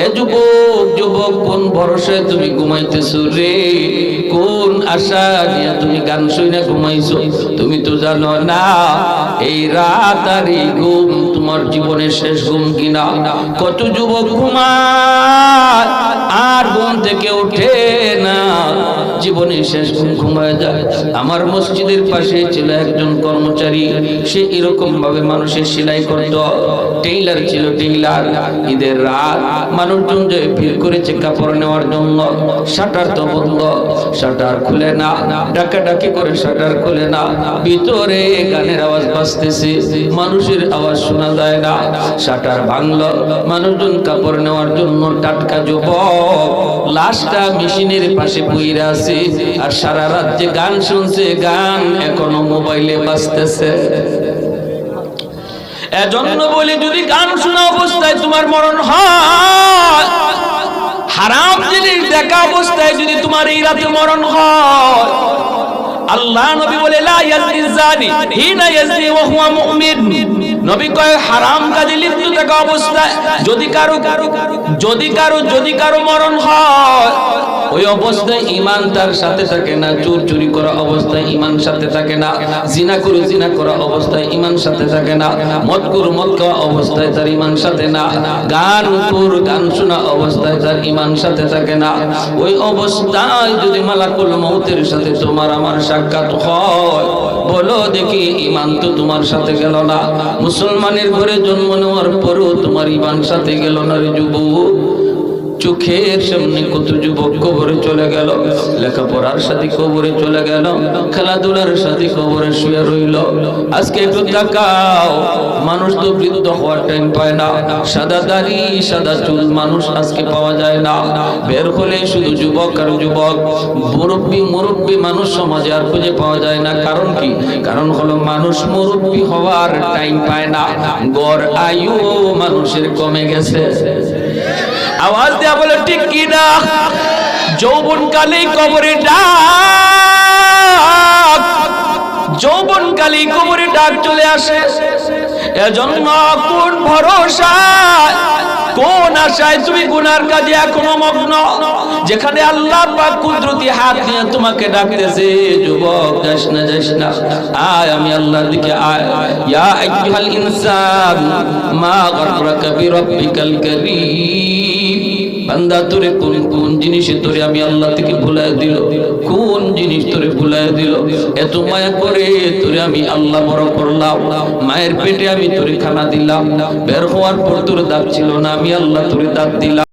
এ যুবক যুবক, কোন ভরসায় তুমি ঘুমাইতেছো রে? কোন আশা নিয়ে তুমি গান শুনে ঘুমাইছো? তুমি তো জানো না এই রাত আর এই ঘুম তোমার জীবনের শেষ ঘুম কিনা। কত যুবক ঘুমায় আর ঘুম থেকে ওঠে না, জীবনের শেষ ঘুম ঘুমায় যায়। আমার মসজিদের পাশে ছিল একজন কর্মচারী, সে এরকম ভাবে মানুষের সেলাই করত, টেইলার ছিল টেইলার। ঈদের রাত মানুষজন যে ভিড় করেছে কাপড় নেওয়ার জন্য, শাটার তো বন্ধ, শাটার খুলে না, ডাকাডাকি করে শাটার খুলে না, ভিতরে গানের আওয়াজ বাজতেছে, মানুষের আওয়াজ শোনা যায় না। শাটার ভাঙলো, মানুষজন কাপড় নেওয়ার জন্য টাটকা যুবক লাশটা মেশিনের পাশে বইরা আছে, আর সারা রাত যে গান শুনছে, গান এখনো মোবাইলে বাজতেছে। এজন্য বলি, যদি গান শোনা অবস্থায় তোমার মরণ হয়, হারাম জিনিস দেখা অবস্থায় যদি তোমার এই রাতে মরণ হয়, আল্লাহ নবী বলে লা ইয়াজনি জানি হিনা ইয়াজনি ওয়া হুয়া মুমিন। নবী কয় হারাম কাজে লিপ্ত থাকা অবস্থায় যদি কারো মরণ হয়, ওই অবস্থায় ঈমান তার সাথে থাকে না। চুরি করা অবস্থায় ঈমান সাথে থাকে না, জিনা করা অবস্থায় ঈমান সাথে থাকে না, মদ খাওয়া অবস্থায় তার ঈমান সাথে না, গান শোনা অবস্থায় তার ঈমান সাথে থাকে না। ওই অবস্থায় যদি মালাকুল মউতের সাথে তোমার আমার সাক্ষাৎ হয়, বলো দেখি ঈমান তো তোমার সাথে গেল না। মুসলমানের ঘরে জন্ম নেওয়ার পরও তোমার ঈমান সাথে গেল না রে যুবক। চোখের সামনে কত যুবক কবরে চলে গেল, লেখাপড়ার সাথে কবরে চলে গেল, খেলাধুলার সাথে কবরে শুয়ে রইল। আজকে একটু তাকাও, মানুষ তো বৃদ্ধ হওয়ার টাইম পায় না, সাদা দাড়ি সাদা চুল মানুষ আজকে পাওয়া যায় না। বের হলে শুধু যুবক আর যুবক, মুরব্বী মানুষ সমাজে আর খুঁজে পাওয়া যায় না। কারণ কি? কারণ হলো মানুষ মুরব্বী হওয়ার টাইম পায় না, গড় আয়ু মানুষের কমে গেছে। আওয়াজ দেয়া বলে ঠিক কি না? যৌবনকালে কবরে ডাক, যৌবনকালে কবরে ডাক চলে আসে। এজন্য কোন ভরসা, কোন আশায় তুমি গুনার কাজে এখনো মগ্ন, যেখানে আল্লাহ পাক কুদরতি হাত নিয়ে তোমাকে ডাকতেছে, যুবক যাস না, আয় আমি আল্লাহর দিকে আয়। ইয়া আইয়ুহাল ইনসান মা গররাকা বিরাব্বিকাল কারীম। বান্দা তোরে কোন জিনিসে তোরে আমি আল্লাহ থেকে ভুলায় দিল? কোন জিনিস তোরে ভুলায় দিল? এত মায়া করে তোরে আমি আল্লাহ বড় করলাম, মায়ের পেটে আমি তোরে খানা দিলাম, বের হওয়ার পর তোর দাঁত ছিল না, আমি আল্লাহ তোরে দাঁত দিলাম।